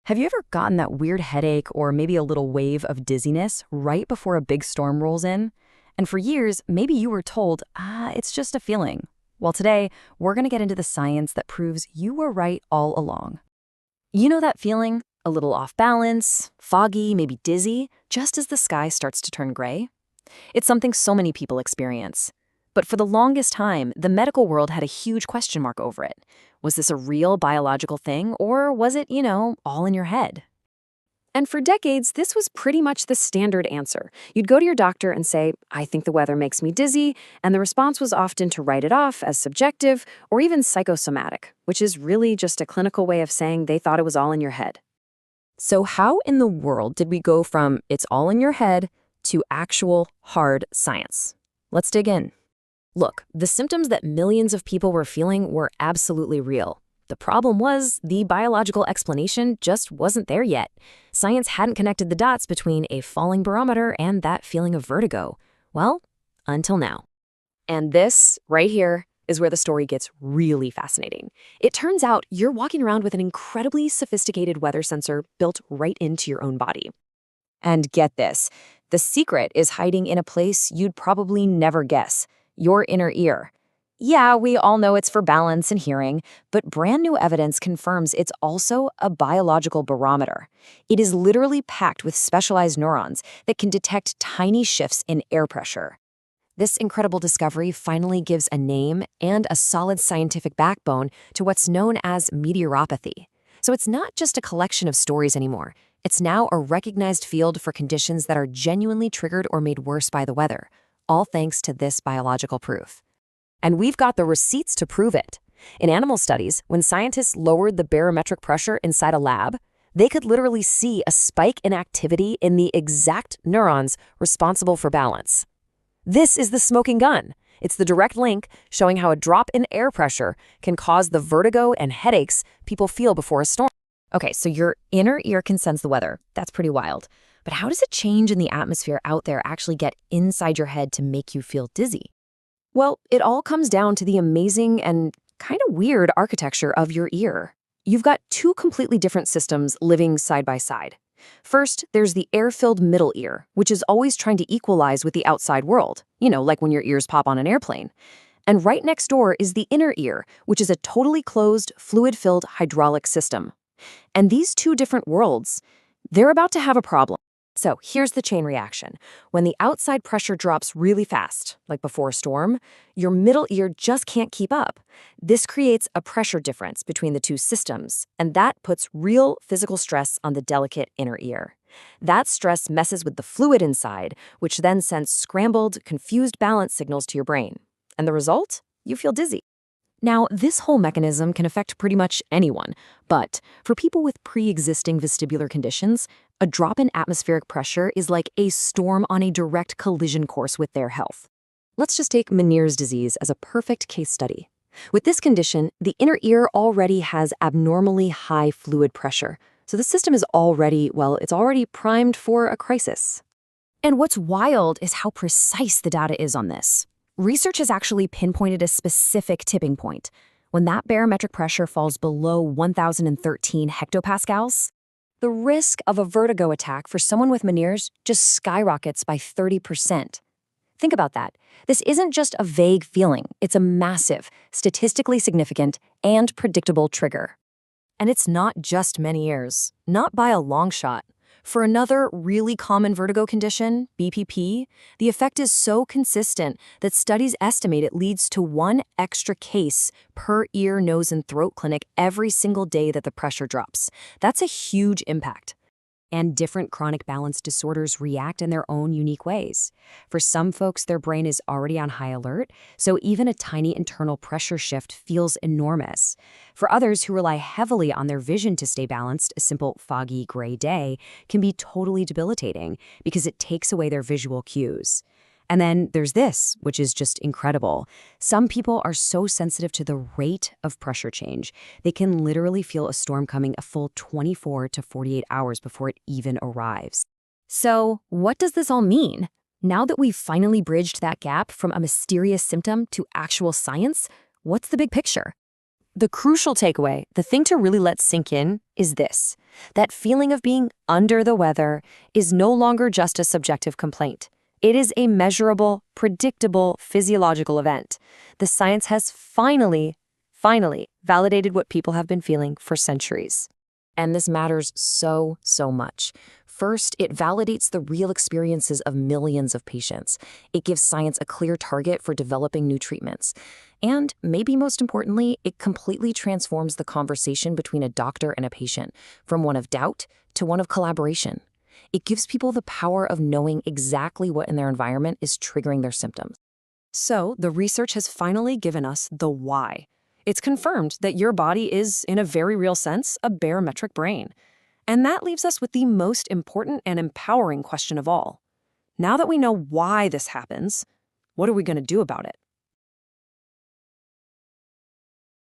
Have you ever gotten that weird headache or maybe a little wave of dizziness right before a big storm rolls in? And for years, maybe you were told, it's just a feeling. Well, today, we're going to get into the science that proves you were right all along. You know that feeling? A little off balance, foggy, maybe dizzy, just as the sky starts to turn gray? It's something so many people experience. But for the longest time, the medical world had a huge question mark over it. Was this a real biological thing, or was it, all in your head? And for decades, this was pretty much the standard answer. You'd go to your doctor and say, I think the weather makes me dizzy, and the response was often to write it off as subjective or even psychosomatic, which is really just a clinical way of saying they thought it was all in your head. So how in the world did we go from it's all in your head to actual hard science? Let's dig in. Look, the symptoms that millions of people were feeling were absolutely real. The problem was the biological explanation just wasn't there yet. Science hadn't connected the dots between a falling barometer and that feeling of vertigo. Well, until now. And this, right here, is where the story gets really fascinating. It turns out you're walking around with an incredibly sophisticated weather sensor built right into your own body. And get this, the secret is hiding in a place you'd probably never guess. Your inner ear. Yeah, we all know it's for balance and hearing, but brand new evidence confirms it's also a biological barometer. It is literally packed with specialized neurons that can detect tiny shifts in air pressure. This incredible discovery finally gives a name and a solid scientific backbone to what's known as meteoropathy. So it's not just a collection of stories anymore. It's now a recognized field for conditions that are genuinely triggered or made worse by the weather, all thanks to this biological proof. And we've got the receipts to prove it. In animal studies, when scientists lowered the barometric pressure inside a lab, they could literally see a spike in activity in the exact neurons responsible for balance. This is the smoking gun. It's the direct link showing how a drop in air pressure can cause the vertigo and headaches people feel before a storm. Okay, so your inner ear can sense the weather. That's pretty wild. But how does a change in the atmosphere out there actually get inside your head to make you feel dizzy? Well, it all comes down to the amazing and kind of weird architecture of your ear. You've got two completely different systems living side by side. First, there's the air-filled middle ear, which is always trying to equalize with the outside world, like when your ears pop on an airplane. And right next door is the inner ear, which is a totally closed, fluid-filled hydraulic system. And these two different worlds, they're about to have a problem. So here's the chain reaction. When the outside pressure drops really fast, like before a storm, your middle ear just can't keep up. This creates a pressure difference between the two systems, and that puts real physical stress on the delicate inner ear. That stress messes with the fluid inside, which then sends scrambled, confused balance signals to your brain. And the result? You feel dizzy. Now, this whole mechanism can affect pretty much anyone, but for people with pre-existing vestibular conditions, a drop in atmospheric pressure is like a storm on a direct collision course with their health. Let's just take Meniere's disease as a perfect case study. With this condition, the inner ear already has abnormally high fluid pressure, so the system is already primed for a crisis. And what's wild is how precise the data is on this. Research has actually pinpointed a specific tipping point. When that barometric pressure falls below 1,013 hectopascals, the risk of a vertigo attack for someone with Meniere's just skyrockets by 30%. Think about that. This isn't just a vague feeling. It's a massive, statistically significant, and predictable trigger. And it's not just Meniere's, not by a long shot. For another really common vertigo condition, BPP, the effect is so consistent that studies estimate it leads to one extra case per ear, nose, and throat clinic every single day that the pressure drops. That's a huge impact. And different chronic balance disorders react in their own unique ways. For some folks, their brain is already on high alert, so even a tiny internal pressure shift feels enormous. For others who rely heavily on their vision to stay balanced, a simple foggy gray day can be totally debilitating because it takes away their visual cues. And then there's this, which is just incredible. Some people are so sensitive to the rate of pressure change, they can literally feel a storm coming a full 24 to 48 hours before it even arrives. So, what does this all mean? Now that we've finally bridged that gap from a mysterious symptom to actual science, what's the big picture? The crucial takeaway, the thing to really let sink in, is this: that feeling of being under the weather is no longer just a subjective complaint. It is a measurable, predictable physiological event. The science has finally validated what people have been feeling for centuries. And this matters so, so much. First, it validates the real experiences of millions of patients. It gives science a clear target for developing new treatments. And maybe most importantly, it completely transforms the conversation between a doctor and a patient, from one of doubt to one of collaboration. It gives people the power of knowing exactly what in their environment is triggering their symptoms. So, the research has finally given us the why. It's confirmed that your body is, in a very real sense, a barometric brain. And that leaves us with the most important and empowering question of all. Now that we know why this happens, what are we going to do about it?